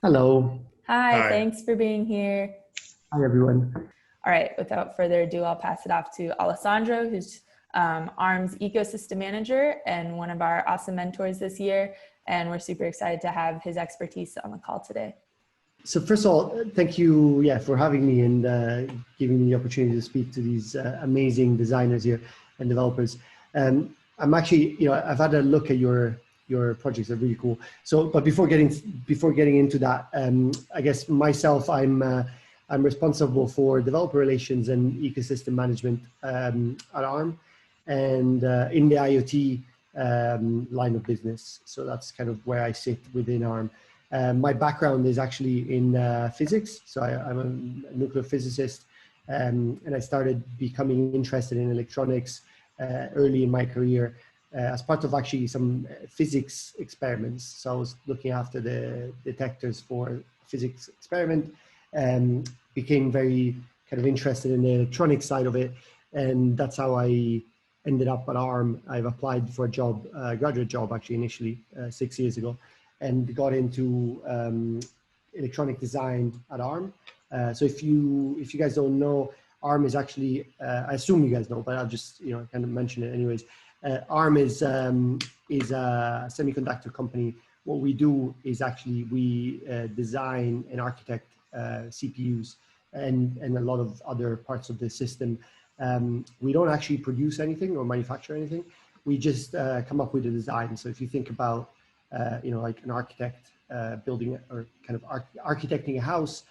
Hello. Hi, Hi. thanks for being here. Hi, everyone. All right, without further ado, I'll pass it off to Alessandro, who's ARM's ecosystem manager and one of our awesome mentors this year. And we're super excited to have his expertise on the call today. So first of all, thank you, for having me and giving me the opportunity to speak to these amazing designers here and developers. I'm actually, I've had a look at your projects. They're really cool. So, but before getting into that, I guess myself, I'm responsible for developer relations and ecosystem management at ARM, and in the IoT line of business. So that's kind of where I sit within ARM. My background is actually in physics, so I'm a nuclear physicist, and I started becoming interested in electronics early in my career as part of actually some physics experiments. So I was looking after the detectors for physics experiment, and became very kind of interested in the electronics side of it, and that's how I ended up at ARM. I've applied for a job, graduate job actually initially 6 years ago, and got into electronic design at ARM. So if you guys don't know, ARM is actually, I assume you guys know, but I'll just kind of mention it anyways. ARM is a semiconductor company. What we do is actually we design and architect CPUs and a lot of other parts of the system. We don't actually produce anything or manufacture anything. We just come up with a design. So if you think about like an architect building or kind of architecting a house,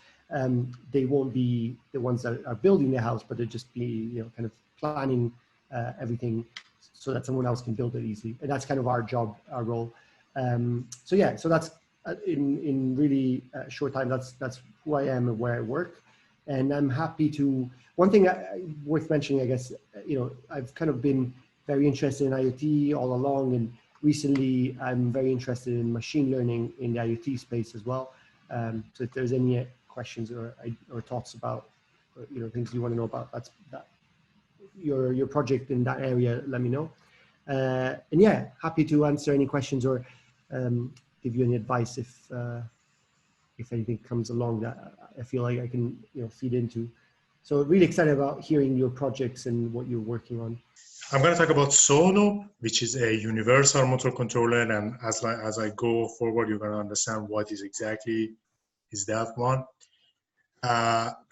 they won't be the ones that are building the house, but they'll just be kind of planning everything so that someone else can build it easily. And that's kind of our job, our role. So yeah, so that's in really short time. That's who I am and where I work, and I'm happy to. One thing worth mentioning, I guess, I've kind of been very interested in IoT all along, and recently I'm very interested in machine learning in the IoT space as well. So if there's any questions or thoughts about things you want to know about that your project in that area, let me know. And yeah, happy to answer any questions or give you any advice if anything comes along that I feel like I can feed into. So really excited about hearing your projects and what you're working on. I'm going to talk about Sono, which is a universal motor controller. And as I go forward, you're going to understand what is exactly is that one.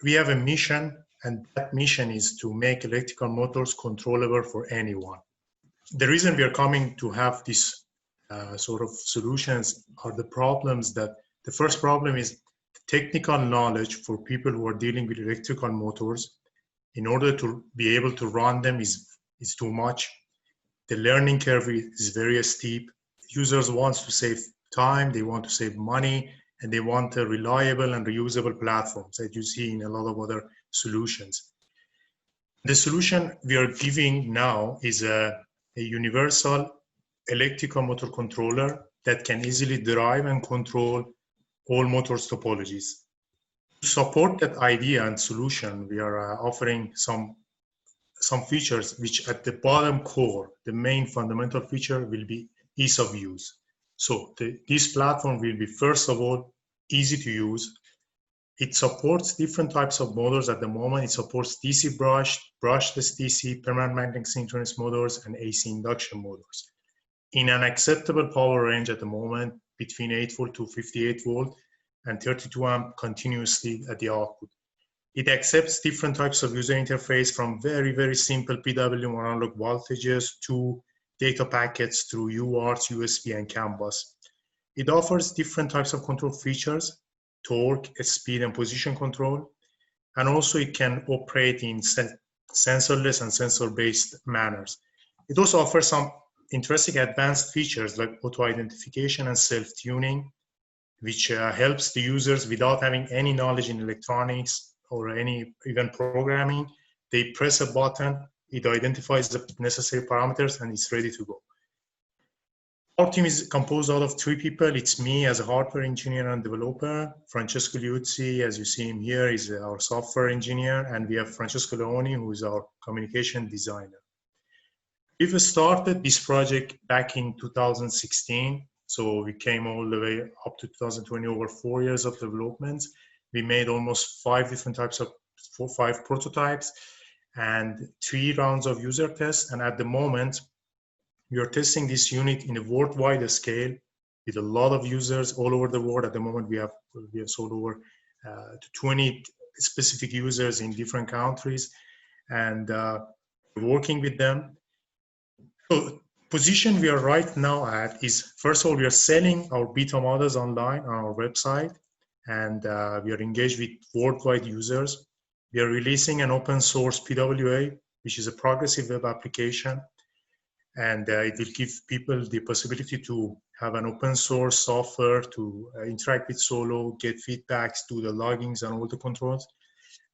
We have a mission, and that mission is to make electrical motors controllable for anyone. The reason we are coming to have these sort of solutions are the problems that the first problem is technical knowledge for people who are dealing with electrical motors. In order to be able to run them is too much. The learning curve is very steep. Users want to save time, they want to save money, and they want a reliable and reusable platforms that you see in a lot of other solutions. The solution we are giving now is a universal electrical motor controller that can easily drive and control all motors topologies. To support that idea and solution, we are offering some features which at the bottom core, the main fundamental feature will be ease of use. So this platform will be, first of all, easy to use. It supports different types of motors at the moment. It supports DC brushless DC, permanent magnetic synchronous motors, and AC induction motors in an acceptable power range at the moment, between 8 volt to 58 volt and 32 amp continuously at the output. It accepts different types of user interface, from very, very simple PWM analog voltages to data packets through UART, USB, and CAN bus. It offers different types of control features, torque, speed, and position control, and also it can operate in sensorless and sensor-based manners. It also offers some interesting advanced features like auto-identification and self-tuning, which helps the users without having any knowledge in electronics or even programming. They press a button, it identifies the necessary parameters, and it's ready to go. Our team is composed out of 3 people. It's me as a hardware engineer and developer. Francesco Liuzzi, as you see him here, is our software engineer. And we have Francesco Leoni, who is our communication designer. We've started this project back in 2016. So we came all the way up to 2020, over 4 years of development. We made almost 5 different types of 5 prototypes and 3 rounds of user tests. And at the moment, we are testing this unit in a worldwide scale with a lot of users all over the world. At the moment, we have sold over to 20 specific users in different countries, and working with them. So position we are right now at is, first of all, we are selling our beta models online on our website, and we are engaged with worldwide users. We are releasing an open source PWA, which is a progressive web application, and it will give people the possibility to have an open source software to interact with Sono, get feedbacks, do the loggings and all the controls.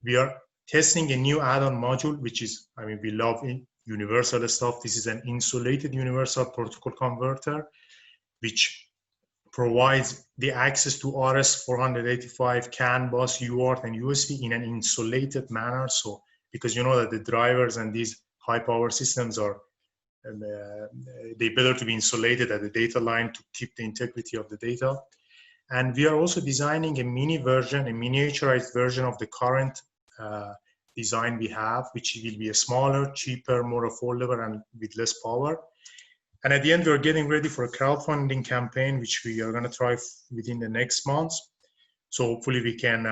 We are testing a new add-on module, which is, I mean, we love universal stuff. This is an insulated universal protocol converter, which provides the access to RS-485, CAN, bus, UART, and USB in an insulated manner. So, because you know that the drivers and these high power systems are, they better to be insulated at the data line to keep the integrity of the data. And we are also designing a mini version, a miniaturized version of the current design we have, which will be a smaller, cheaper, more affordable, and with less power. And at the end, we're getting ready for a crowdfunding campaign, which we are going to try within the next months. So hopefully we can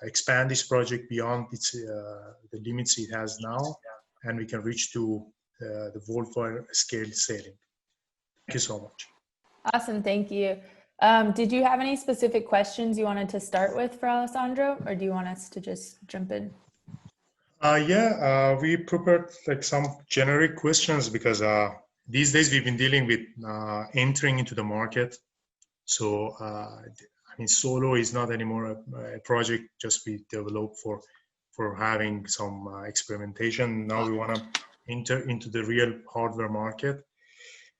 expand this project beyond its, the limits it has now, and we can reach to the worldwide scale sailing. Thank you so much. Awesome, thank you. Did you have any specific questions you wanted to start with for Alessandro, or do you want us to just jump in? We prepared like some generic questions because these days we've been dealing with entering into the market. So, I mean, Sono is not anymore a project just we developed for having some experimentation. Now we want to enter into the real hardware market.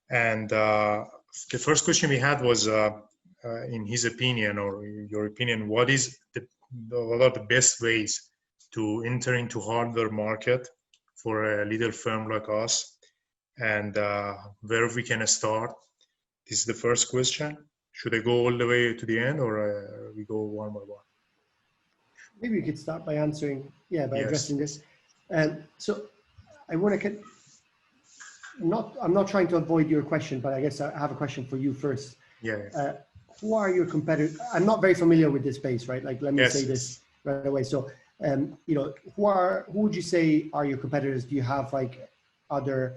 And the first question we had was, in his opinion, or your opinion, what are the best ways to enter into hardware market for a little firm like us, and where we can start? This is the first question. Should I go all the way to the end, or we go one by one? Maybe we could start by answering, by addressing this. So I want to, I'm not trying to avoid your question, but I guess I have a question for you first. Who are your competitors? I'm not very familiar with this space, right? Like, let me say this right away. So, you know, who would you say are your competitors? Do you have like other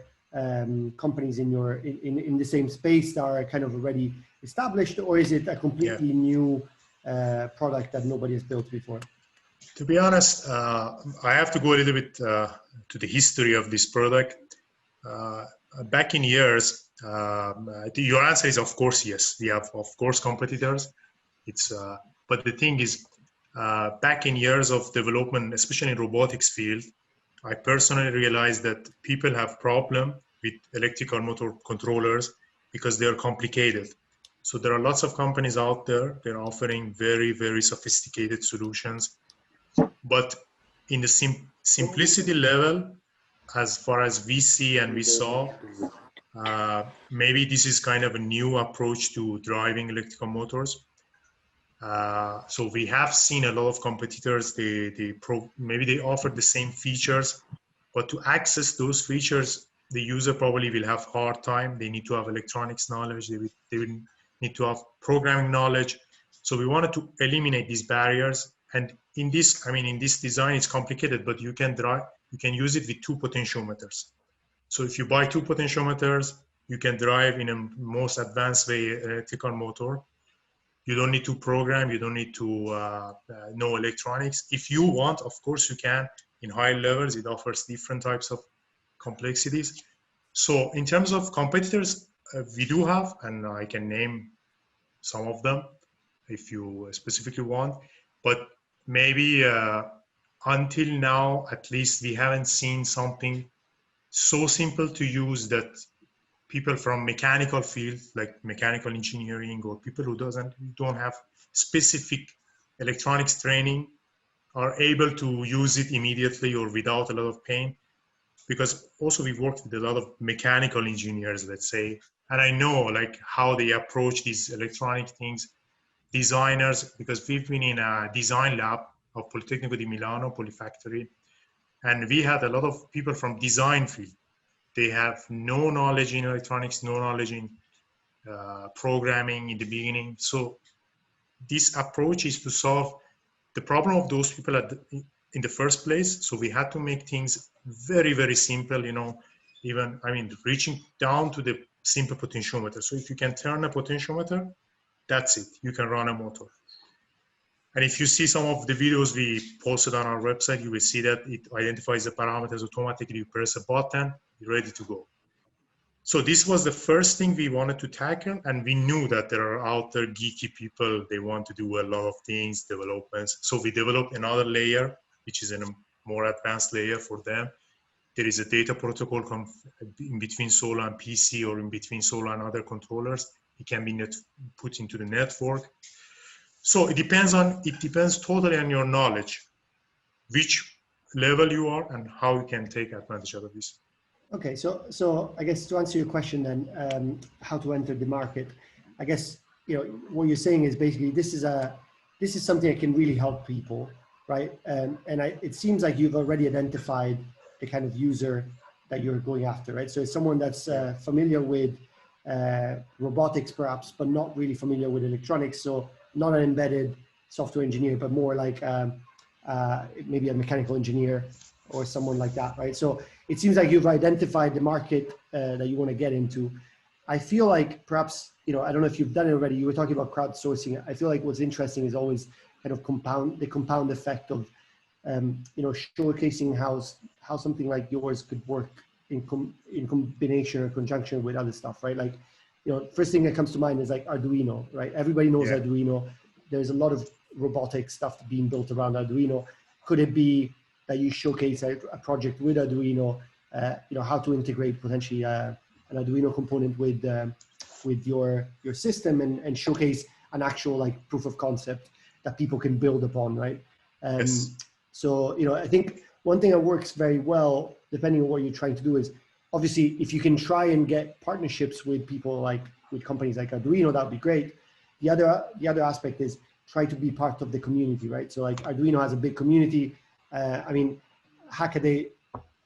companies in your in the same space that are kind of already established, or is it a completely new product that nobody has built before? To be honest, I have to go a little bit to the history of this product. Back in years, your answer is of course yes. We have of course competitors. It's but the thing is, back in years of development, especially in robotics field, I personally realized that people have problem with electrical motor controllers because they are complicated. So there are lots of companies out there. They're offering very, very sophisticated solutions, but in the simplicity level, as far as we see and we saw, maybe this is kind of a new approach to driving electrical motors. So we have seen a lot of competitors, maybe they offer the same features, but to access those features, the user probably will have hard time. They need to have electronics knowledge. They will need to have programming knowledge. So we wanted to eliminate these barriers. And in this, I mean, in this design, it's complicated, but you can use it with 2 potentiometers. So if you buy 2 potentiometers, you can drive in a most advanced way electrical motor. You don't need to program. You don't need to know electronics. If you want, of course you can. In high levels, it offers different types of complexities. So in terms of competitors, we do have, and I can name some of them if you specifically want, but maybe until now, at least, we haven't seen something so simple to use that people from mechanical field, like mechanical engineering, or people who don't have specific electronics training, are able to use it immediately or without a lot of pain. Because also we worked with a lot of mechanical engineers, let's say, and I know like how they approach these electronic things. Designers, because we've been in a design lab of Politecnico di Milano, Polifactory, and we had a lot of people from design field. They have no knowledge in electronics, no knowledge in programming in the beginning. So this approach is to solve the problem of those people in the first place. So we had to make things very, very simple, you know, even, I mean, reaching down to the simple potentiometer. So if you can turn a potentiometer, that's it. You can run a motor. And if you see some of the videos we posted on our website, you will see that it identifies the parameters automatically. You press a button, you're ready to go. So this was the first thing we wanted to tackle. And we knew that there are out there geeky people. They want to do a lot of things, developments. So we developed another layer, which is a more advanced layer for them. There is a data protocol in between Sono and PC, or in between Sono and other controllers. It can be put into the network. So it depends totally on your knowledge, which level you are and how you can take advantage of this. Okay, so I guess to answer your question then, how to enter the market, I guess, you know, what you're saying is basically this is something that can really help people, right? It seems like you've already identified the kind of user that you're going after, right? So it's someone that's familiar with robotics perhaps, but not really familiar with electronics. So not an embedded software engineer, but more like maybe a mechanical engineer or someone like that, right? So it seems like you've identified the market that you want to get into. I feel like perhaps, you know, I don't know if you've done it already. You were talking about crowdsourcing. I feel like what's interesting is always kind of the compound effect of, you know, showcasing how something like yours could work in combination or conjunction with other stuff, right? Like, you know, first thing that comes to mind is like Arduino, right? Everybody knows Arduino. There's a lot of robotic stuff being built around Arduino. Could it be that you showcase a project with Arduino, you know, how to integrate potentially an Arduino component with your system and showcase an actual like proof of concept that people can build upon, right? Yes. So, you know, I think one thing that works very well, depending on what you're trying to do, is obviously if you can try and get partnerships with people with companies like Arduino, that would be great. The other aspect is try to be part of the community, right? So like Arduino has a big community. I mean, Hackaday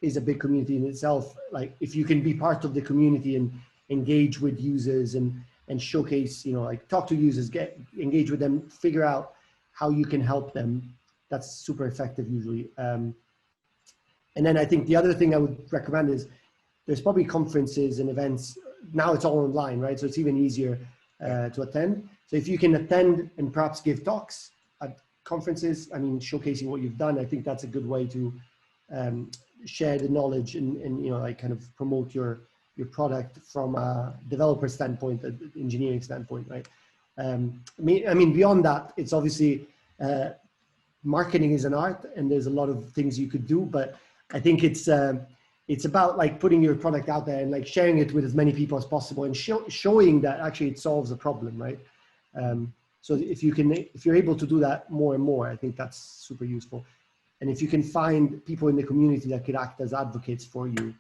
is a big community in itself. Like if you can be part of the community and engage with users and showcase, you know, like talk to users, engage with them, figure out how you can help them. That's super effective usually. And then I think the other thing I would recommend is there's probably conferences and events. Now it's all online, right? So it's even easier to attend. So if you can attend and perhaps give talks at conferences, I mean, showcasing what you've done, I think that's a good way to share the knowledge and you know, like kind of promote your product from a developer standpoint, an engineering standpoint, right? I mean, beyond that, it's obviously marketing is an art, and there's a lot of things you could do, but I think it's about like putting your product out there and like sharing it with as many people as possible and showing that actually it solves a problem, right? So if you're able to do that more and more, I think that's super useful. And if you can find people in the community that could act as advocates for you,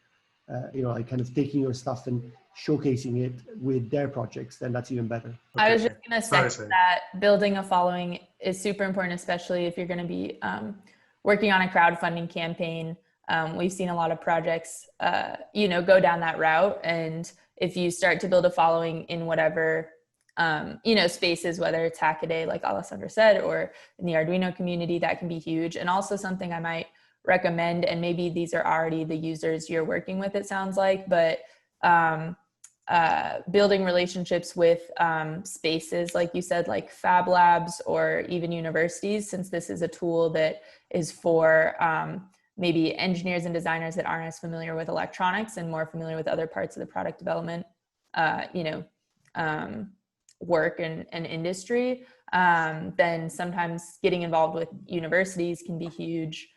you know, like kind of taking your stuff and showcasing it with their projects, then that's even better. I was just going to say that building a following is super important, especially if you're going to be working on a crowdfunding campaign. We've seen a lot of projects, you know, go down that route. And if you start to build a following in whatever, you know, spaces, whether it's Hackaday, like Alessandro said, or in the Arduino community, that can be huge. And also something I might recommend, and maybe these are already the users you're working with, it sounds like, but building relationships with spaces, like you said, like Fab Labs or even universities, since this is a tool that is for maybe engineers and designers that aren't as familiar with electronics and more familiar with other parts of the product development, you know, work and industry, then sometimes getting involved with universities can be huge,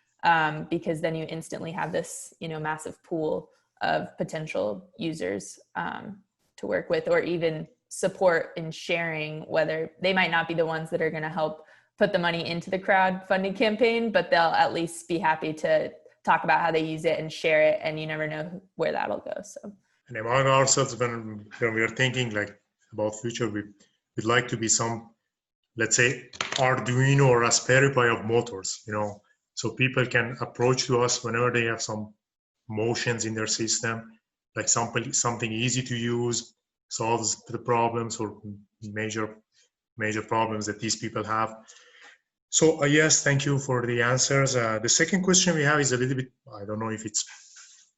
because then you instantly have this, you know, massive pool of potential users to work with, or even support in sharing, whether they might not be the ones that are going to help put the money into the crowdfunding campaign, but they'll at least be happy to talk about how they use it and share it, and you never know where that'll go. So And among ourselves, when we are thinking like about future, we'd like to be some, let's say, Arduino or Raspberry Pi of motors, so people can approach to us whenever they have some motions in their system, like something easy to use, solves the problems or major problems that these people have. So yes, thank you for the answers. The second question we have is a little bit, I don't know if it's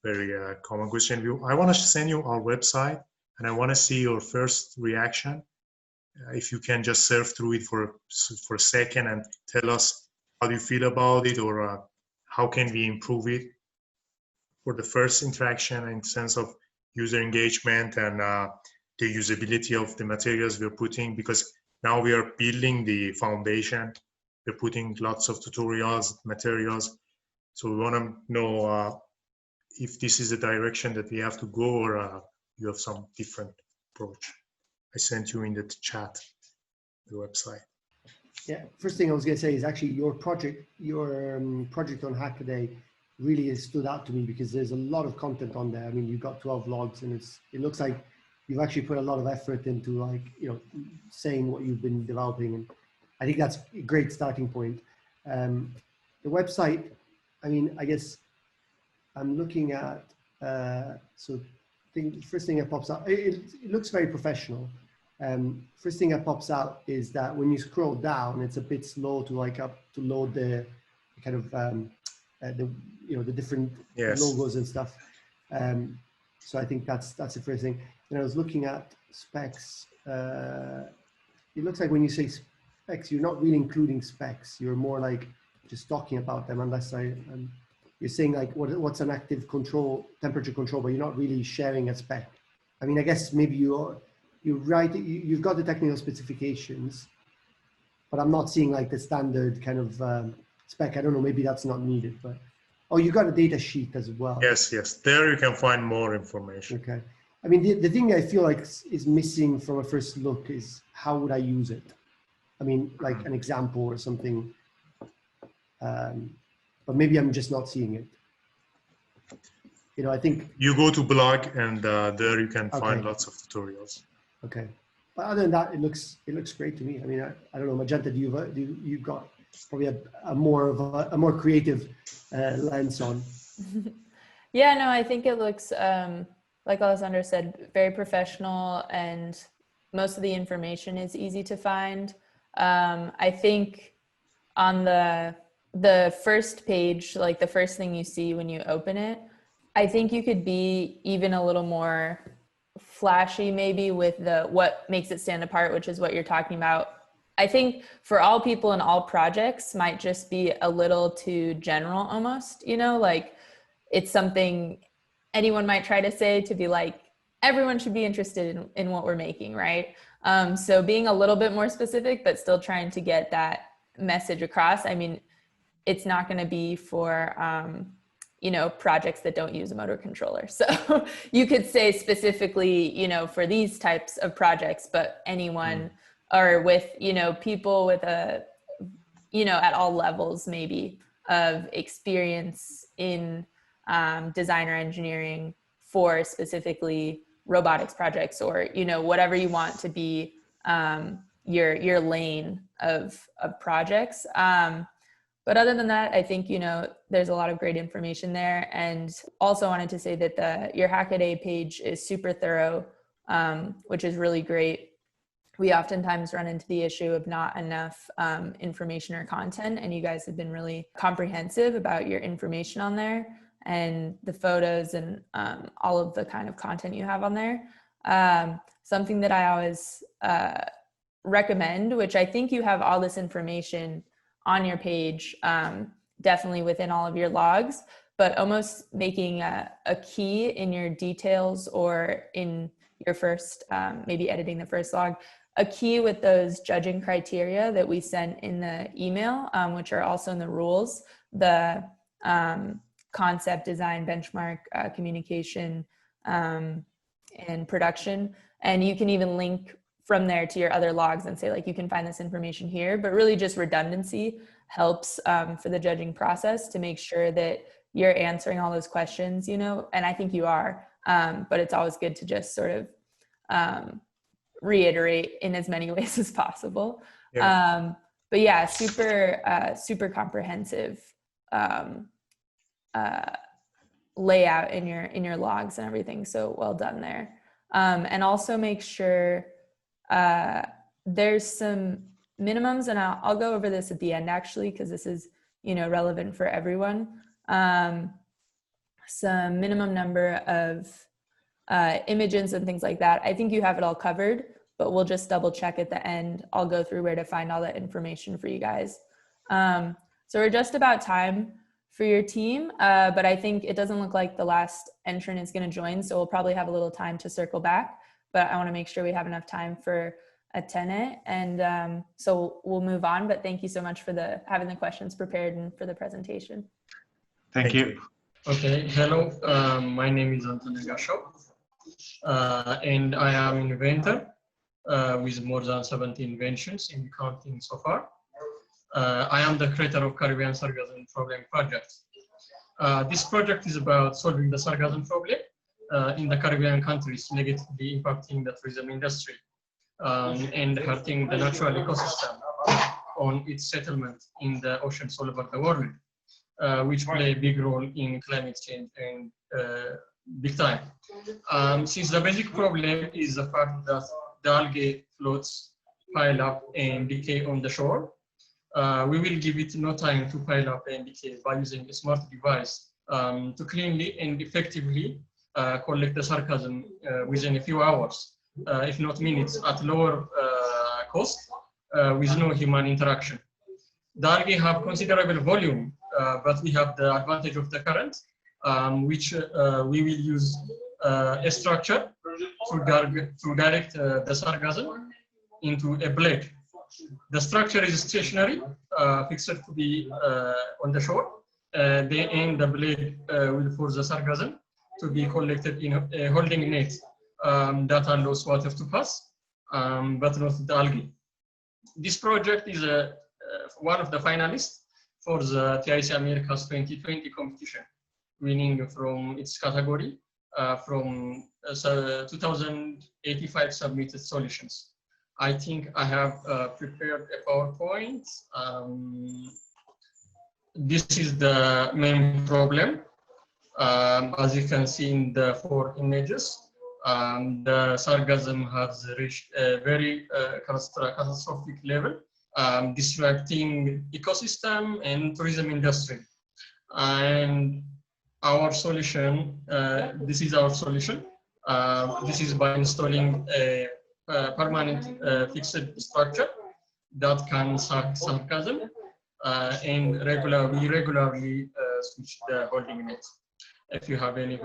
very common question. I want to send you our website and I want to see your first reaction. If you can just surf through it for a second and tell us how do you feel about it, or how can we improve it for the first interaction in sense of user engagement and the usability of the materials we're putting, because now we are building the foundation. We're putting lots of tutorials, materials. So we want to know if this is the direction that we have to go, or you have some different approach. I sent you in the chat, the website. Yeah, first thing I was going to say is actually your project on Hackaday really has stood out to me, because there's a lot of content on there. I mean, you've got 12 logs, and it looks like you've actually put a lot of effort into, like, saying what you've been developing, and I think that's a great starting point. The website, I mean, I guess I'm looking at, first thing that pops up, it looks very professional. First thing that pops out is that when you scroll down, it's a bit slow to load the kind of the different logos and stuff. So I think that's the first thing. And I was looking at specs. It looks like when you say specs, you're not really including specs. You're more like just talking about them, unless you're saying like what's an active control, temperature control, but you're not really sharing a spec. I mean, I guess maybe you're right. You've got the technical specifications, but I'm not seeing like the standard kind of spec. I don't know, maybe that's not needed, but, oh, you got a data sheet as well. Yes, there you can find more information. Okay. I mean, the thing I feel like is missing from a first look is how would I use it? I mean, like an example or something, but maybe I'm just not seeing it. I think you go to blog, and there you can find lots of tutorials. Okay, but other than that, it looks great to me. I mean, I don't know, Magenta, you've got probably a more creative lens on. Yeah, no, I think it looks like Alessandro said, very professional, and most of the information is easy to find. I think on the first page, like the first thing you see when you open it, I think you could be even a little more flashy maybe with what makes it stand apart, which is what you're talking about. I think for all people and all projects might just be a little too general almost, like it's something anyone might try to say to be like, everyone should be interested in what we're making, right? So being a little bit more specific, but still trying to get that message across. I mean, it's not going to be for, projects that don't use a motor controller. So you could say specifically, for these types of projects, but anyone or with, people with at all levels maybe of experience in design or engineering for specifically robotics projects, or, whatever you want to be your lane of projects. But other than that, I think, there's a lot of great information there. And also wanted to say that your Hackaday page is super thorough, which is really great. We oftentimes run into the issue of not enough information or content, and you guys have been really comprehensive about your information on there and the photos and all of the kind of content you have on there. Something that I always recommend, which I think you have all this information on your page, definitely within all of your logs, but almost making a key in your details or in your first, maybe editing the first log, a key with those judging criteria that we sent in the email, which are also in the rules, the concept, design, benchmark, communication, and production. And you can even link from there to your other logs and say, like, you can find this information here, but really just redundancy helps for the judging process to make sure that you're answering all those questions, and I think you are. but it's always good to just sort of reiterate in as many ways as possible. Yeah. But yeah, super comprehensive layout in your logs and everything. So well done there. And also make sure there's some minimums, and I'll go over this at the end actually, because this is, you know, relevant for everyone. Some minimum number of images and things like that. I think you have it all covered, but we'll just double check at the end. I'll go through where to find all that information for you guys. So we're just about time for your team, but I think it doesn't look like the last entrant is going to join, so we'll probably have a little time to circle back, but I want to make sure we have enough time for Atene, and so we'll move on, but thank you so much for having the questions prepared and for the presentation. Thank you. Okay, hello, my name is Antonio Gasho, and I am an inventor with more than 70 inventions in counting so far. I am the creator of Caribbean Sargassum Problem project. This project is about solving the sargassum problem in the Caribbean countries, negatively impacting the tourism industry and hurting the natural ecosystem on its settlement in the oceans all over the world, which play a big role in climate change and big time. Since the basic problem is the fact that the algae floats, pile up and decay on the shore, we will give it no time to pile up and decay by using a smart device to cleanly and effectively collect the sargassum within a few hours, if not minutes, at lower cost with no human interaction. The algae have considerable volume, but we have the advantage of the current, which we will use a structure to direct the sargassum into a blade. The structure is stationary, fixed to be on the shore. The blade will force the sargassum to be collected in a holding net that allows water to pass, but not the algae. This project is one of the finalists for the TIC Americas 2020 competition, winning from its category from 2,085 submitted solutions. I think I have prepared a PowerPoint. This is the main problem. As you can see in the 4 images, the sargassum has reached a very catastrophic level, disrupting ecosystem and tourism industry. And our solution, this is our solution. This is by installing a permanent fixed structure that can suck sargassum and we regularly switch the holding net. If you have any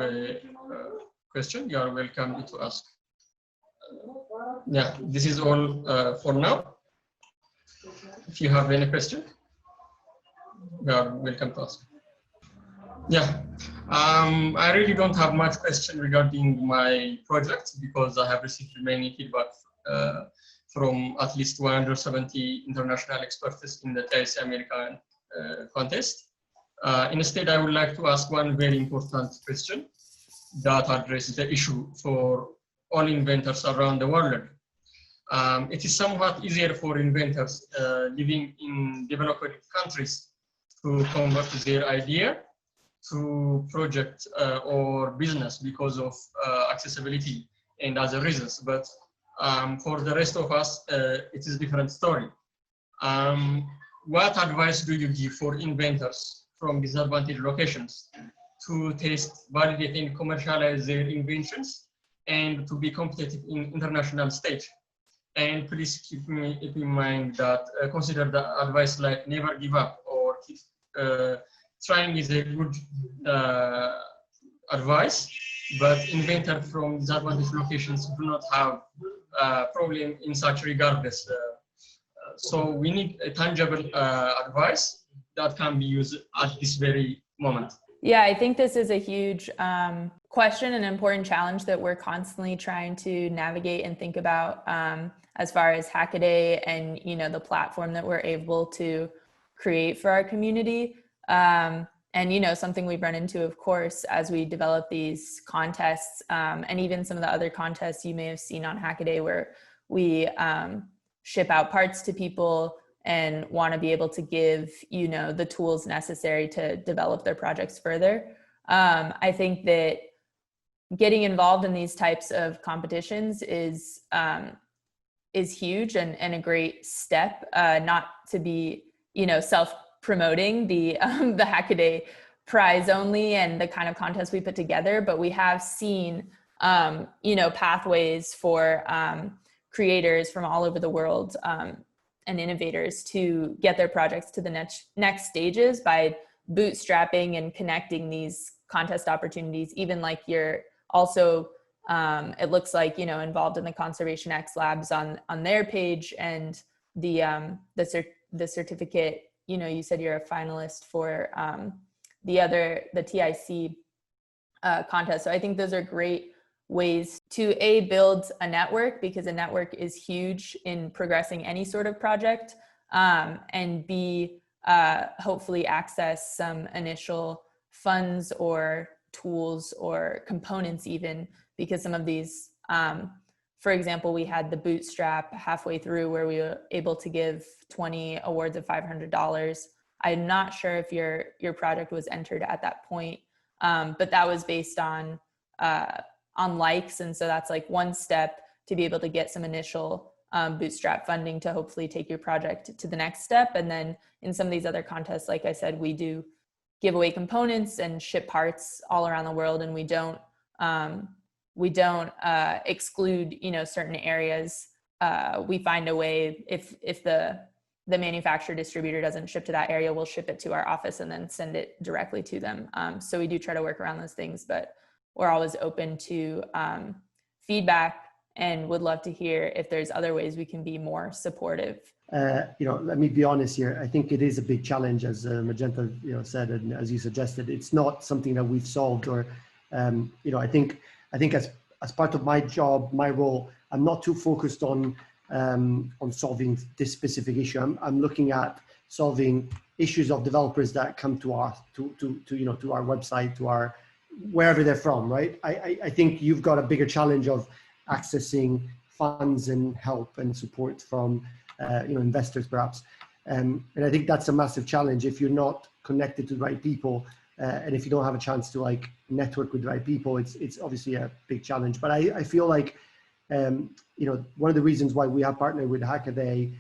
question, you are welcome to ask. Yeah, this is all for now. If you have any question, you are welcome to ask. Yeah, I really don't have much question regarding my project because I have received many feedback from at least 170 international experts in the TIC American contest. Instead, I would like to ask one very important question that addresses the issue for all inventors around the world. It is somewhat easier for inventors living in developed countries to convert their idea to project or business because of accessibility and other reasons. But for the rest of us, it is a different story. What advice do you give for inventors from disadvantaged locations to test, validate, and commercialize their inventions and to be competitive in international stage? And please keep in mind that consider the advice like never give up or keep trying is a good advice, but inventors from disadvantaged locations do not have problem in such regardless. So we need a tangible advice that can be used at this very moment. Yeah, I think this is a huge question and important challenge that we're constantly trying to navigate and think about as far as Hackaday and the platform that we're able to create for our community. And And, you know, something we've run into, of course, as we develop these contests, and even some of the other contests you may have seen on Hackaday, where we ship out parts to people and want to be able to give, you know, the tools necessary to develop their projects further. I think that getting involved in these types of competitions is huge and a great step, not to be, you know, self-promoting the Hackaday Prize only and the kind of contest we put together, but we have seen, you know, pathways for creators from all over the world and innovators to get their projects to the next stages by bootstrapping and connecting these contest opportunities, even like you're also, it looks like, you know, involved in the Conservation X Labs on their page, and the certificate, you know, you said you're a finalist for the TIC contest. So I think those are great ways to build a network, because a network is huge in progressing any sort of project, and B, hopefully access some initial funds or tools or components even, because some of these, for example, we had the bootstrap halfway through where we were able to give 20 awards of $500. I'm not sure if your project was entered at that point, but that was based on likes. And so that's like one step to be able to get some initial bootstrap funding to hopefully take your project to the next step. And then in some of these other contests, like I said, we do give away components and ship parts all around the world, and we don't exclude, you know, certain areas. We find a way, if the manufacturer distributor doesn't ship to that area, we'll ship it to our office and then send it directly to them. So we do try to work around those things, but we're always open to feedback and would love to hear if there's other ways we can be more supportive. You know, let me be honest here. I think it is a big challenge, as Magenta, you know, said, and as you suggested, it's not something that we've solved, or, you know, I think as part of my job, my role, I'm not too focused on solving this specific issue. I'm looking at solving issues of developers that come to our you know, to our website, to our wherever they're from, right? I think you've got a bigger challenge of accessing funds and help and support from you know, investors perhaps, and I think that's a massive challenge if you're not connected to the right people, and if you don't have a chance to like network with the right people. It's obviously a big challenge. But I feel like you know, one of the reasons why we have partnered with Hackaday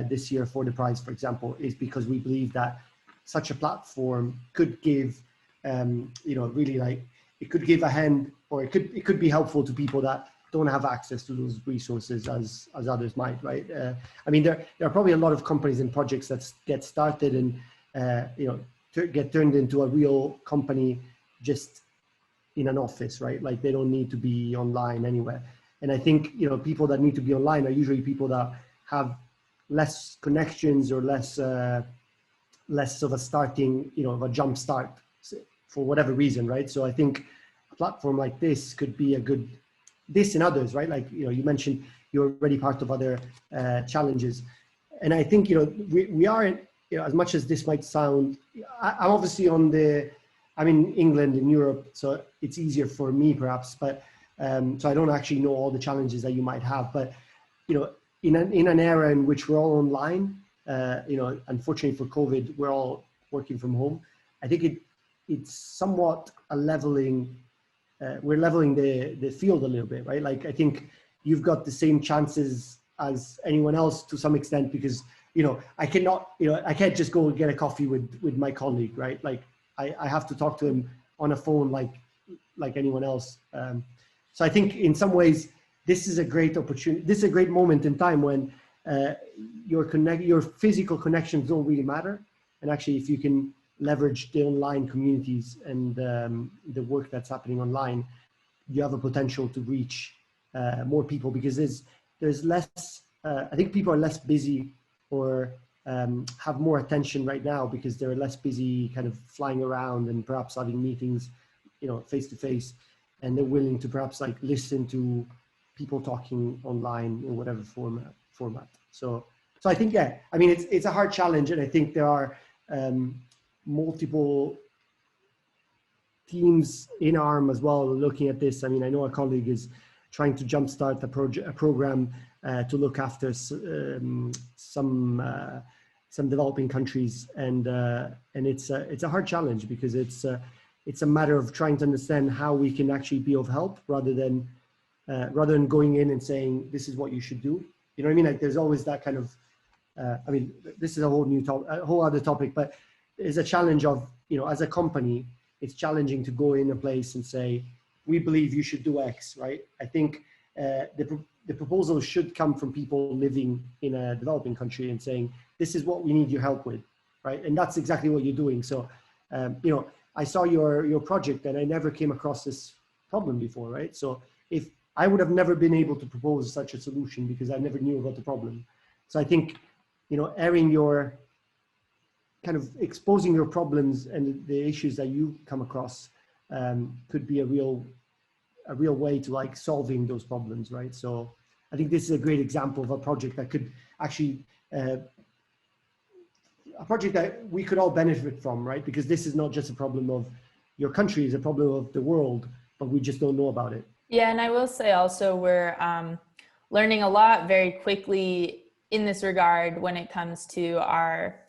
this year for the prize, for example, is because we believe that such a platform could give you know, really, like, it could give a hand, or it could be helpful to people that don't have access to those resources as others might, right? I mean, there are probably a lot of companies and projects that get started and you know, get turned into a real company just in an office, right? Like, they don't need to be online anywhere. And I think, you know, people that need to be online are usually people that have less connections or less of a starting, you know, of a jump start for whatever reason, right? So I think a platform like this could be a good, this and others, right? Like, you know, you mentioned you're already part of other challenges. And I think, you know, we are, you know, as much as this might sound, I'm obviously I'm in England, in Europe, so it's easier for me perhaps, but so I don't actually know all the challenges that you might have. But, you know, in an era in which we're all online, you know, unfortunately for COVID, we're all working from home. I think it's somewhat a leveling, we're leveling the field a little bit, right? Like, I think you've got the same chances as anyone else to some extent, because, you know, I can't just go and get a coffee with my colleague, right? Like, I have to talk to him on a phone like anyone else. So I think in some ways, this is a great opportunity. This is a great moment in time when your physical connections don't really matter. And actually, if you can leverage the online communities and the work that's happening online, you have a potential to reach more people, because there's less, I think people are less busy, or have more attention right now because they're less busy kind of flying around and perhaps having meetings, you know, face to face, and they're willing to perhaps like listen to people talking online in whatever format. So I think, yeah, I mean, it's a hard challenge, and I think there are multiple teams in ARM as well looking at this. I mean, I know a colleague is trying to jumpstart a program to look after some developing countries, and it's a hard challenge because it's a matter of trying to understand how we can actually be of help rather than going in and saying this is what you should do. You know what I mean? Like there's always that kind of I mean, this is a whole new topic, a whole other topic, but there's a challenge of, you know, as a company, it's challenging to go in a place and say, we believe you should do X, right? I think the proposal should come from people living in a developing country and saying, this is what we need your help with, right? And that's exactly what you're doing. So, you know, I saw your project and I never came across this problem before, right? So if I would have never been able to propose such a solution because I never knew about the problem. So I think, you know, airing your kind of exposing your problems and the issues that you come across could be a real way to like solving those problems, right? So I think this is a great example of a project that could actually, a project that we could all benefit from, right? Because this is not just a problem of your country, it's a problem of the world, but we just don't know about it. Yeah, and I will say also we're learning a lot very quickly in this regard when it comes to our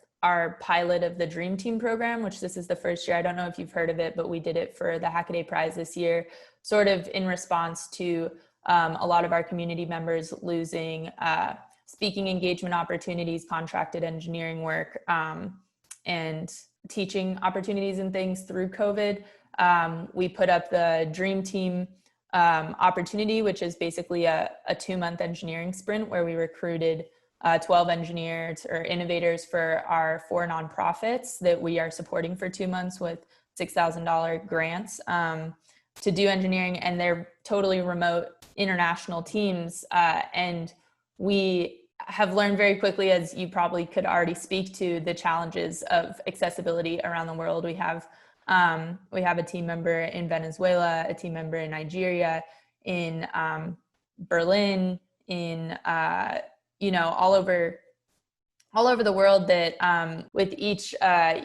pilot of the Dream Team program, which this is the first year. I don't know if you've heard of it, but we did it for the Hackaday Prize this year, sort of in response to a lot of our community members losing speaking engagement opportunities, contracted engineering work, and teaching opportunities and things through COVID. We put up the Dream Team opportunity, which is basically a 2-month engineering sprint where we recruited 12 engineers or innovators for our 4 nonprofits that we are supporting for 2 months with $6,000 grants to do engineering, and they're totally remote international teams. And we have learned very quickly, as you probably could already speak to, the challenges of accessibility around the world. We have a team member in Venezuela, a team member in Nigeria, in Berlin, in you know, all over the world that with each,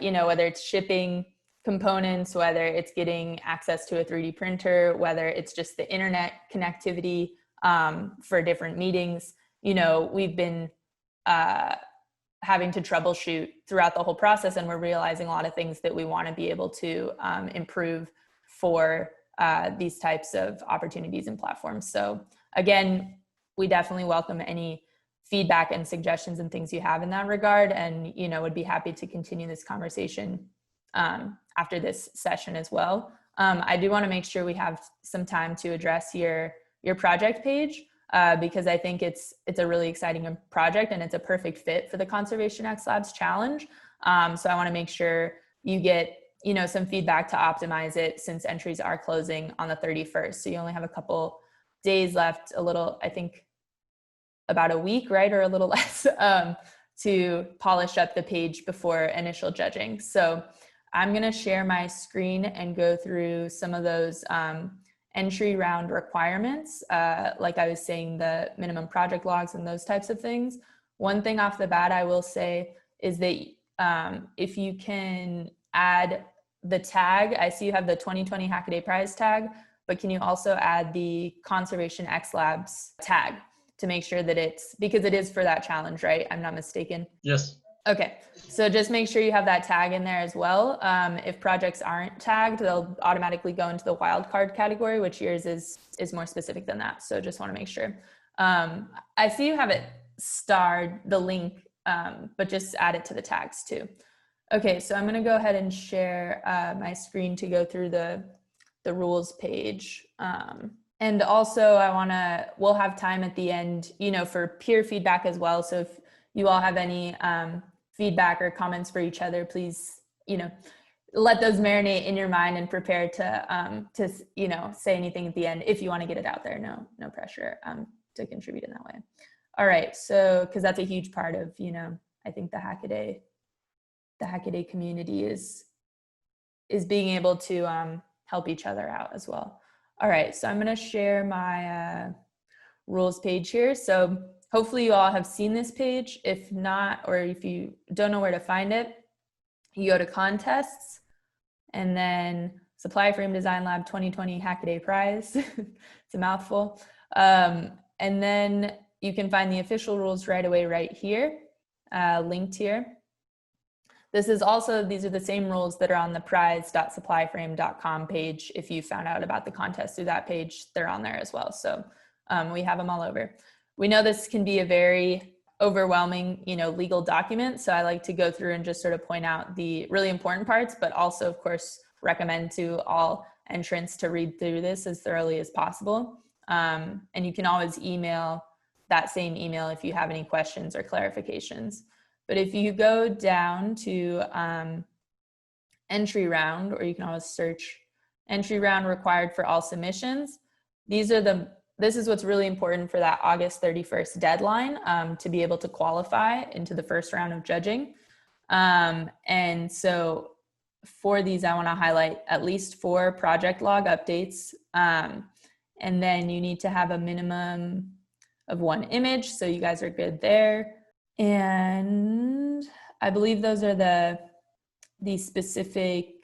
you know, whether it's shipping components, whether it's getting access to a 3D printer, whether it's just the internet connectivity for different meetings, you know, we've been having to troubleshoot throughout the whole process, and we're realizing a lot of things that we want to be able to improve for these types of opportunities and platforms. So again, we definitely welcome any feedback and suggestions and things you have in that regard, and you know, would be happy to continue this conversation after this session as well. I do want to make sure we have some time to address your project page, because I think it's a really exciting project and it's a perfect fit for the Conservation X Labs challenge. So I want to make sure you get, you know, some feedback to optimize it, since entries are closing on the 31st. So you only have a couple days left, a little, I think about a week, right? Or a little less, to polish up the page before initial judging. So I'm going to share my screen and go through some of those entry round requirements. Like I was saying, the minimum project logs and those types of things. One thing off the bat I will say is that if you can add the tag, I see you have the 2020 Hackaday Prize tag, but can you also add the Conservation X Labs tag to make sure that it's, because it is for that challenge, right? I'm not mistaken. Yes. Okay, so just make sure you have that tag in there as well. If projects aren't tagged, they'll automatically go into the wildcard category, which yours is more specific than that. So just want to make sure. I see you have it starred, the link, but just add it to the tags too. Okay, so I'm going to go ahead and share my screen to go through the rules page. And also we'll have time at the end, you know, for peer feedback as well. So if you all have any feedback or comments for each other, please, you know, let those marinate in your mind and prepare to you know, say anything at the end if you want to get it out there. No pressure to contribute in that way. All right, so because that's a huge part of, you know, I think the Hackaday community is being able to help each other out as well. All right, so I'm going to share my rules page here. So hopefully you all have seen this page. If not, or if you don't know where to find it, you go to contests and then Supply Frame Design Lab 2020 Hackaday Prize. It's a mouthful. And then you can find the official rules right away right here, linked here. These are the same rules that are on the prize.supplyframe.com page. If you found out about the contest through that page, they're on there as well. So we have them all over. We know this can be a very overwhelming, legal document. So I like to go through and just sort of point out the really important parts, but also, of course, recommend to all entrants to read through this as thoroughly as possible. And you can always email that same email if you have any questions or clarifications. But if you go down to entry round, or you can always search entry round required for all submissions, this is what's really important for that August 31st deadline to be able to qualify into the first round of judging. And so for these, I want to highlight at least 4 project log updates. And then you need to have a minimum of 1 image. So you guys are good there. And I believe those are the specific,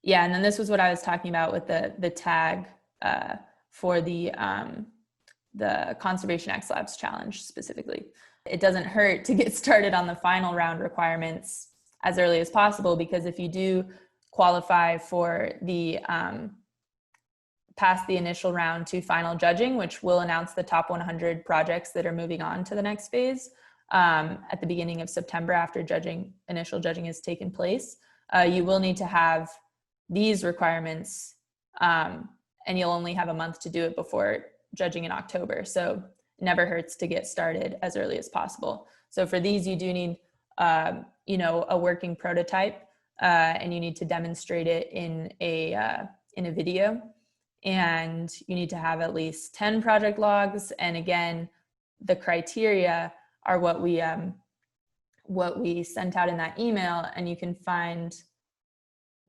yeah. And then this was what I was talking about with the tag for the Conservation X Labs challenge specifically. It doesn't hurt to get started on the final round requirements as early as possible, because if you do qualify for the past the initial round to final judging, which will announce the top 100 projects that are moving on to the next phase at the beginning of September after initial judging has taken place, you will need to have these requirements, and you'll only have a month to do it before judging in October. So it never hurts to get started as early as possible. So for these, you do need a working prototype, and you need to demonstrate it in a video, and you need to have at least 10 project logs. And again, the criteria are what we sent out in that email, and you can find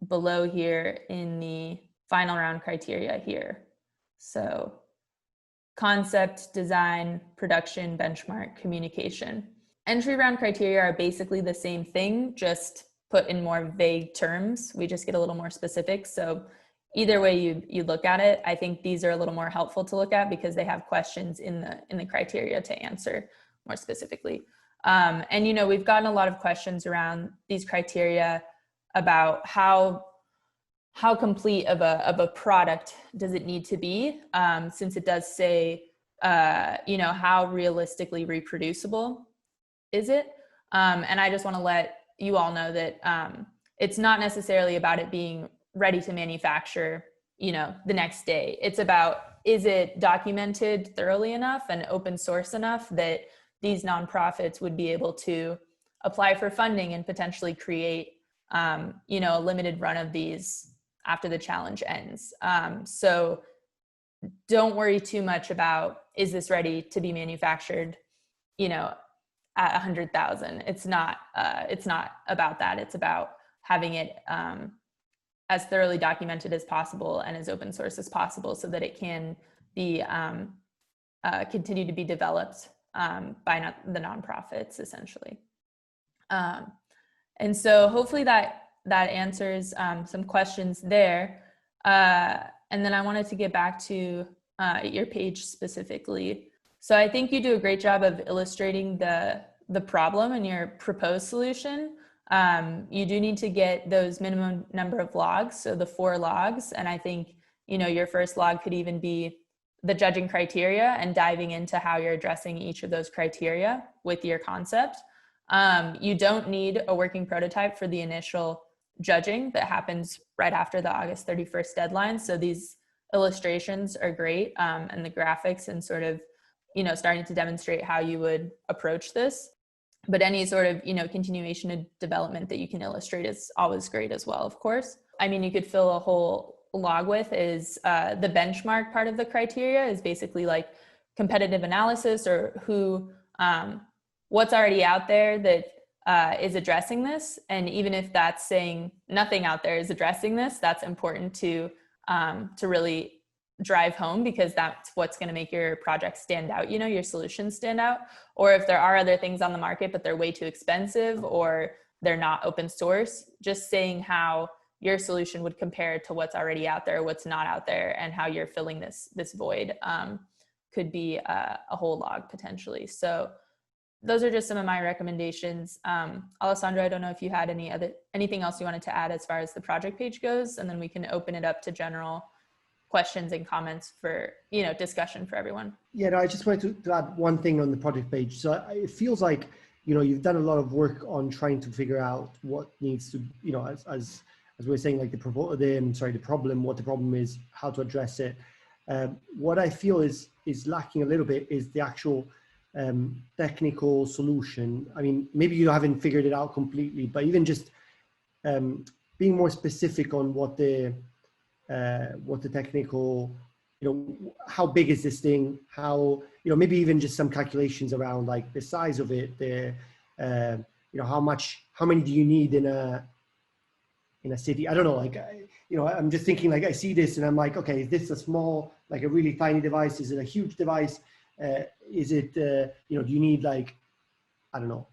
below here in the final round criteria here. So concept, design, production, benchmark, communication. Entry round criteria are basically the same thing, just put in more vague terms. We just get a little more specific. So either way you look at it, I think these are a little more helpful to look at because they have questions in the criteria to answer more specifically. And we've gotten a lot of questions around these criteria about how complete of a product does it need to be, since it does say, how realistically reproducible is it? And I just want to let you all know that it's not necessarily about it being ready to manufacture, the next day. It's about, is it documented thoroughly enough and open source enough that these nonprofits would be able to apply for funding and potentially create, a limited run of these after the challenge ends. So don't worry too much about, is this ready to be manufactured, at 100,000. It's not about that. It's about having it as thoroughly documented as possible and as open source as possible so that it can be continue to be developed by the nonprofits, essentially. And so hopefully that answers some questions there. And then I wanted to get back to your page specifically. So I think you do a great job of illustrating the problem and your proposed solution. You do need to get those minimum number of logs, so the 4 logs. And I think, your first log could even be the judging criteria and diving into how you're addressing each of those criteria with your concept. You don't need a working prototype for the initial judging that happens right after the August 31st deadline. So these illustrations are great, and the graphics and sort of, starting to demonstrate how you would approach this. But any sort of, continuation of development that you can illustrate is always great as well, of course. I mean, you could fill a whole log with is the benchmark part of the criteria is basically like competitive analysis or what's already out there that is addressing this. And even if that's saying nothing out there is addressing this, that's important to really drive home, because that's what's going to make your project stand out, your solutions stand out. Or if there are other things on the market, but they're way too expensive or they're not open source, just saying how your solution would compare to what's already out there, what's not out there, and how you're filling this void could be a whole log potentially. So those are just some of my recommendations. Alessandro, I don't know if you had anything else you wanted to add as far as the project page goes, and then we can open it up to general questions and comments for, you know, discussion for everyone. Yeah, no, I just wanted to add one thing on the project page. So it feels like, you know, you've done a lot of work on trying to figure out what needs to, you know, as we were saying, like the problem, what the problem is, how to address it. What I feel is lacking a little bit is the actual technical solution. I mean, maybe you haven't figured it out completely, but even just being more specific on what the technical, you know, how big is this thing? How, you know, maybe even just some calculations around like the size of it, the, you know, how many do you need in a city? I don't know, like, you know, I'm just thinking like, I see this and I'm like, okay, is this a small, like a really tiny device? Is it a huge device? Is it, you know, do you need like, I don't know,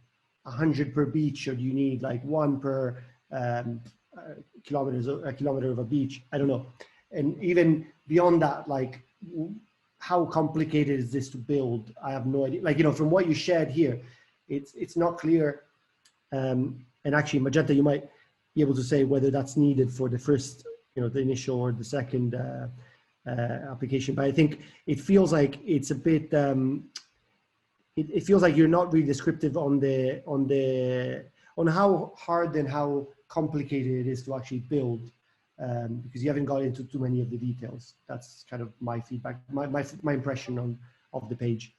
100 per beach, or do you need like 1 per a kilometer of a beach? I don't know. And even beyond that, like, how complicated is this to build? I have no idea. Like, you know, from what you shared here, it's not clear. And actually, Magenta, you might be able to say whether that's needed for the first, you know, the initial or the second application. But I think it feels like it's a bit, it feels like you're not really descriptive on how hard and how complicated it is to actually build, because you haven't got into too many of the details. That's kind of my feedback, my impression of the page.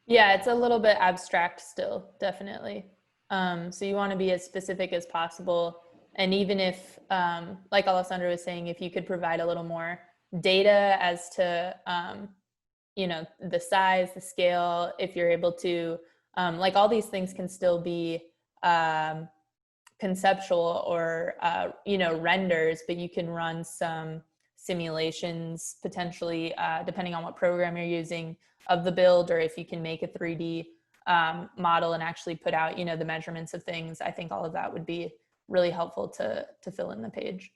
Yeah, it's a little bit abstract still, definitely. So you want to be as specific as possible. And even if, like Alessandro was saying, if you could provide a little more data as to, you know, the size, the scale, if you're able to, like all these things can still be conceptual or, you know, renders, but you can run some simulations potentially, depending on what program you're using of the build, or if you can make a 3D model and actually put out, you know, the measurements of things. I think all of that would be really helpful to fill in the page.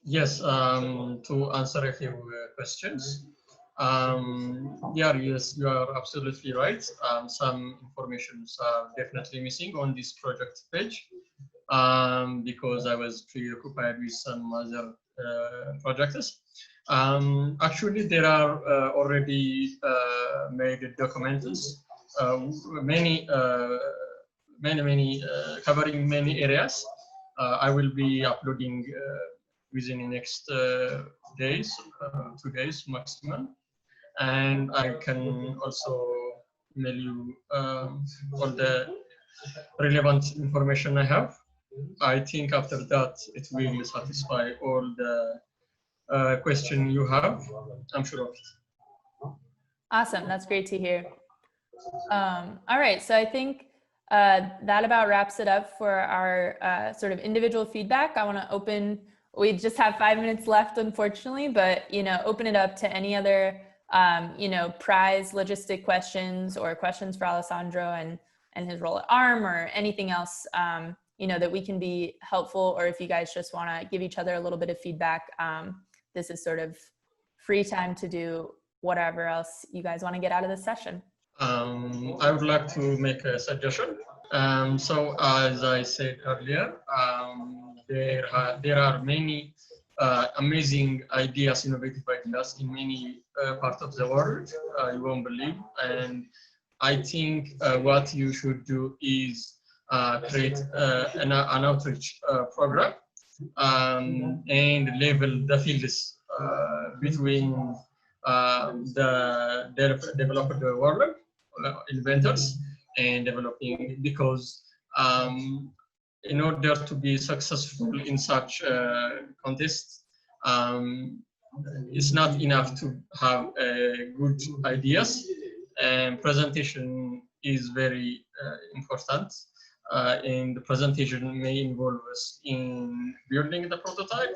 Yes, to answer a few questions. Yeah, yes, you are absolutely right. Some informations are definitely missing on this project page because I was preoccupied with some other projects. Actually, there are already made documents, many covering many areas. I will be uploading within the next days, 2 days maximum. And I can also email you all the relevant information I have. I think after that, it will satisfy all the question you have. I'm sure of it. Awesome, that's great to hear. All right, so I think that about wraps it up for our sort of individual feedback. I want to open, we just have 5 minutes left, unfortunately, but, you know, open it up to any other, you know, prize logistic questions or questions for Alessandro and his role at ARM, or anything else, you know, that we can be helpful, or if you guys just want to give each other a little bit of feedback, this is sort of free time to do whatever else you guys want to get out of this session. I would like to make a suggestion. So as I said earlier, there are many amazing ideas, innovative ideas in many parts of the world, you won't believe. And I think what you should do is create an outreach program and level the fields between the developer development, inventors, and developing, because in order to be successful in such contests, it's not enough to have good ideas, and presentation is very important. And the presentation may involve us in building the prototype.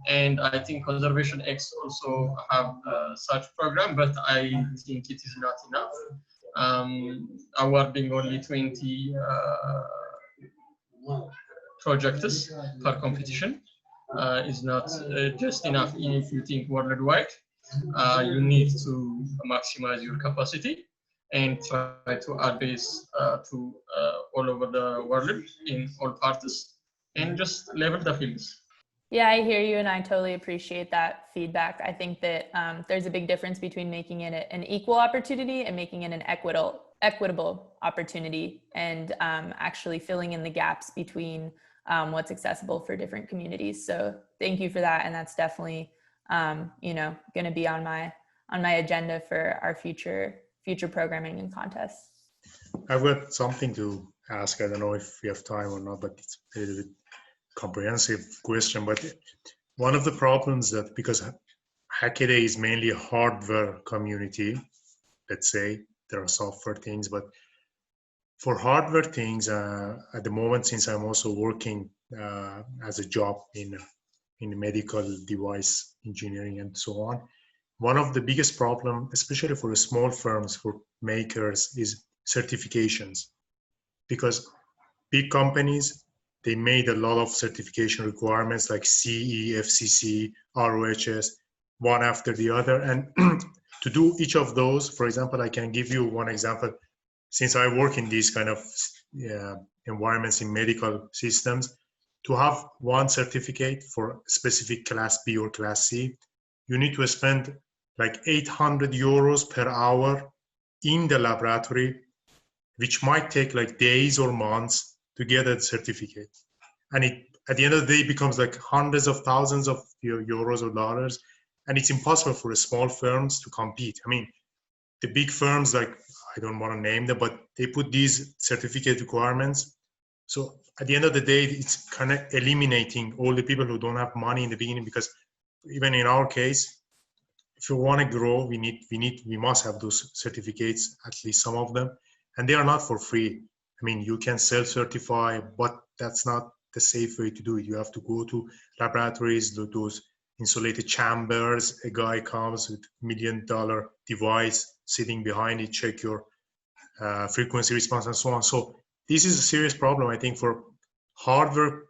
And I think Conservation X also have such program, but I think it is not enough. Awarding only 20 projects per competition is not just enough. If you think worldwide, you need to maximize your capacity and try to add this to all over the world in all parts and just level the fields. Yeah, I hear you, and I totally appreciate that feedback. I think that there's a big difference between making it an equal opportunity and making it an equitable opportunity, and actually filling in the gaps between what's accessible for different communities. So thank you for that, and that's definitely going to be on my agenda for our future programming and contests. I've got something to ask. I don't know if we have time or not, but it's a little bit comprehensive question. But one of the problems that, because Hackaday is mainly a hardware community, let's say there are software things, but for hardware things, at the moment, since I'm also working as a job in medical device engineering and so on, one of the biggest problem, especially for the small firms, for makers, is certifications. Because big companies, they made a lot of certification requirements like CE, FCC, ROHS, one after the other. And to do each of those, for example, I can give you one example. Since I work in these kind of environments in medical systems, to have one certificate for specific class B or class C, you need to spend like 800 euros per hour in the laboratory, which might take like days or months to get a certificate. And it, at the end of the day, becomes like hundreds of thousands of euros or dollars. And it's impossible for the small firms to compete. I mean, the big firms, like, I don't want to name them, but they put these certificate requirements. So at the end of the day, it's kind of eliminating all the people who don't have money in the beginning, because even in our case, if you want to grow, we must have those certificates, at least some of them, and they are not for free. I mean, you can self-certify, but that's not the safe way to do it. You have to go to laboratories, those insulated chambers. A guy comes with $1 million device sitting behind it, check your frequency response and so on. So this is a serious problem, I think, for hardware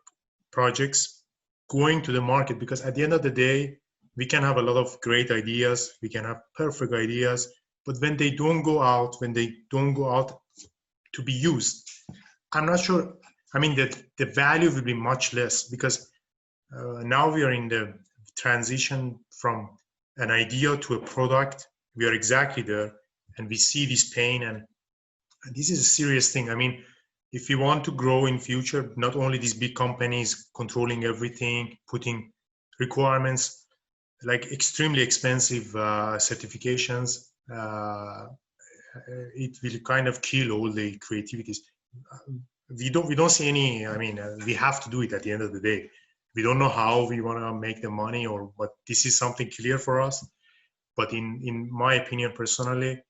projects going to the market, because at the end of the day, we can have a lot of great ideas, we can have perfect ideas, but when they don't go out to be used, I'm not sure. I mean, that the value will be much less, because now we are in the transition from an idea to a product. We are exactly there, and we see this pain, and this is a serious thing. I mean, if you want to grow in future, not only these big companies controlling everything, putting requirements, like extremely expensive certifications, it will kind of kill all the creativities. We don't see any. I mean, we have to do it at the end of the day. We don't know how we want to make the money, or but this is something clear for us. But in my opinion, personally,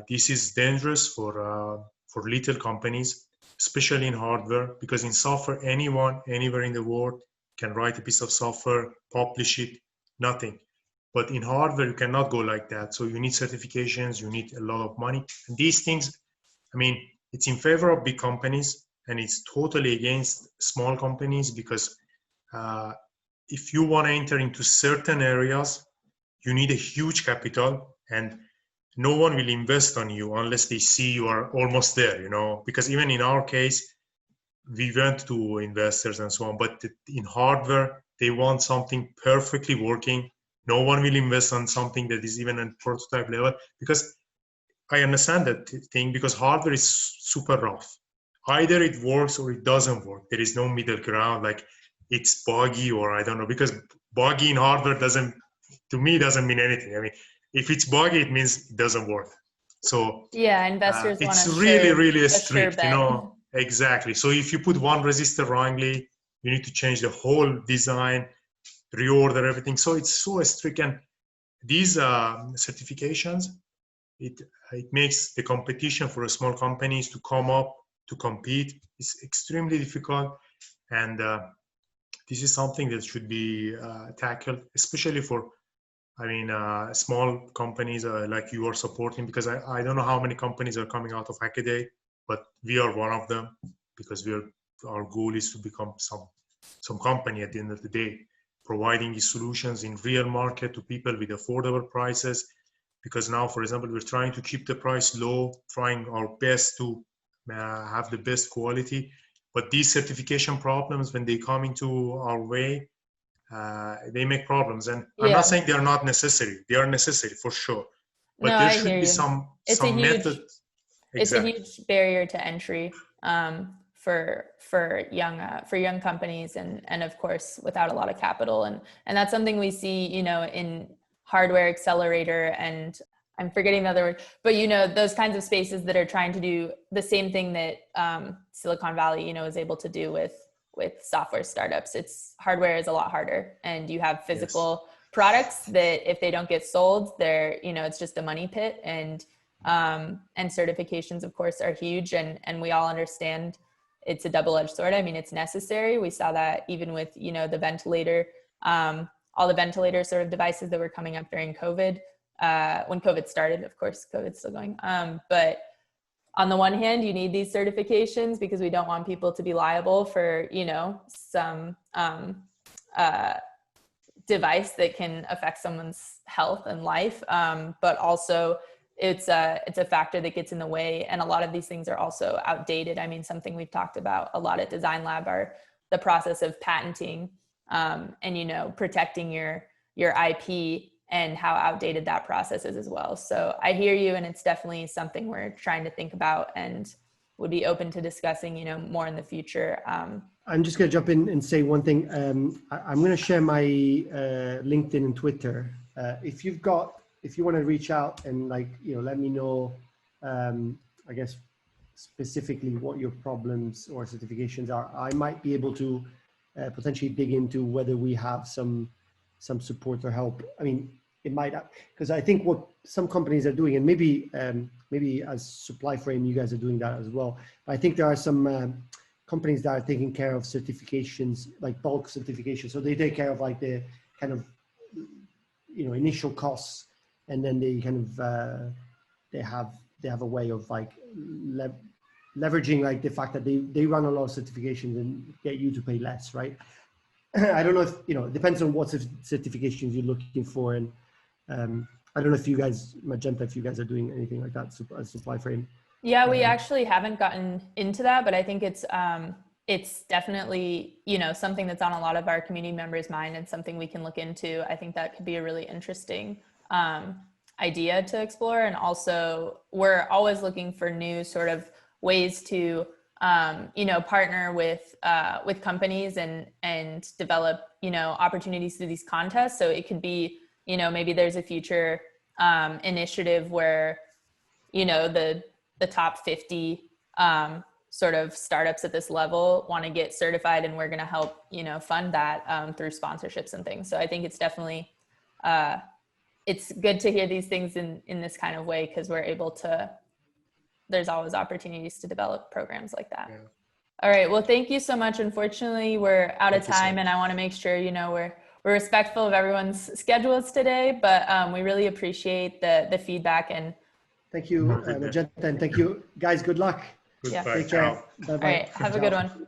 this is dangerous for little companies, especially in hardware, because in software, anyone, anywhere in the world can write a piece of software, publish it, nothing. But in hardware, you cannot go like that. So you need certifications, you need a lot of money. And these things, I mean, it's in favor of big companies, and it's totally against small companies, because if you want to enter into certain areas, you need a huge capital, and no one will invest on you unless they see you are almost there, you know, because even in our case, we went to investors and so on, but in hardware, they want something perfectly working. No one will invest on something that is even at prototype level, because I understand that thing, because hardware is super rough. Either it works or it doesn't work. There is no middle ground, like it's buggy or I don't know, because buggy in hardware doesn't mean anything. I mean, if it's buggy, it means it doesn't work. So yeah, investors want it's to really sure strict, bet. you know, exactly. So if you put one resistor wrongly, you need to change the whole design, reorder everything. So it's so strict, and these certifications, it makes the competition for small companies to come up to compete is extremely difficult, and this is something that should be tackled, especially for, I mean, small companies like you are supporting, because I don't know how many companies are coming out of Hackaday, but we are one of them, because our goal is to become some some company at the end of the day, providing these solutions in real market to people with affordable prices. Because now, for example, we're trying to keep the price low, trying our best to have the best quality. But these certification problems, when they come into our way, they make problems. And I'm not saying they are not necessary. They are necessary for sure. But no, there I should hear be you. some It's Exactly. a huge barrier to entry for young companies, and of course without a lot of capital, and that's something we see, you know, in hardware accelerator, and I'm forgetting the other word, but you know, those kinds of spaces that are trying to do the same thing that Silicon Valley, you know, is able to do with software startups. It's hardware is a lot harder, and you have physical products that if they don't get sold, they're, you know, it's just a money pit. And certifications, of course, are huge, and we all understand it's a double-edged sword. I mean, it's necessary. We saw that even with, you know, the ventilator, all the ventilator sort of devices that were coming up during COVID, when COVID started. Of course, COVID's still going. But on the one hand, you need these certifications because we don't want people to be liable for, you know, some device that can affect someone's health and life. But also it's a factor that gets in the way. And a lot of these things are also outdated. I mean, something we've talked about a lot at Design Lab are the process of patenting, and, you know, protecting your IP, and how outdated that process is as well. So I hear you, and it's definitely something we're trying to think about and would be open to discussing, you know, more in the future. I'm just going to jump in and say one thing. I'm going to share my LinkedIn and Twitter. If you want to reach out and, like, you know, let me know, I guess specifically what your problems or certifications are, I might be able to potentially dig into whether we have some support or help. I mean, it might, because I think what some companies are doing, and maybe as Supply Frame, you guys are doing that as well. But I think there are some companies that are taking care of certifications, like bulk certifications. So they take care of, like, the kind of, you know, initial costs, and then they kind of they have a way of, like, leveraging, like, the fact that they run a lot of certifications and get you to pay less, right? I don't know if, you know, it depends on what certifications you're looking for. And I don't know if you guys, Magenta, if you guys are doing anything like that as Supply Frame. Yeah, we actually haven't gotten into that, but I think it's definitely, you know, something that's on a lot of our community members' mind, and something we can look into. I think that could be a really interesting idea to explore. And also, we're always looking for new sort of ways to you know, partner with companies and develop, you know, opportunities through these contests. So it could be, you know, maybe there's a future initiative where, you know, the top 50 sort of startups at this level want to get certified, and we're going to help, you know, fund that through sponsorships and things. So I think it's definitely it's good to hear these things in this kind of way, because we're able to, there's always opportunities to develop programs like that. Yeah. All right. Well, thank you so much. Unfortunately, we're out of time, and I want to make sure, you know, we're respectful of everyone's schedules today, but we really appreciate the feedback. And thank you, Magenta, and thank you guys. Good luck. Goodbye. Take care. Bye-bye. All right. Have a good one.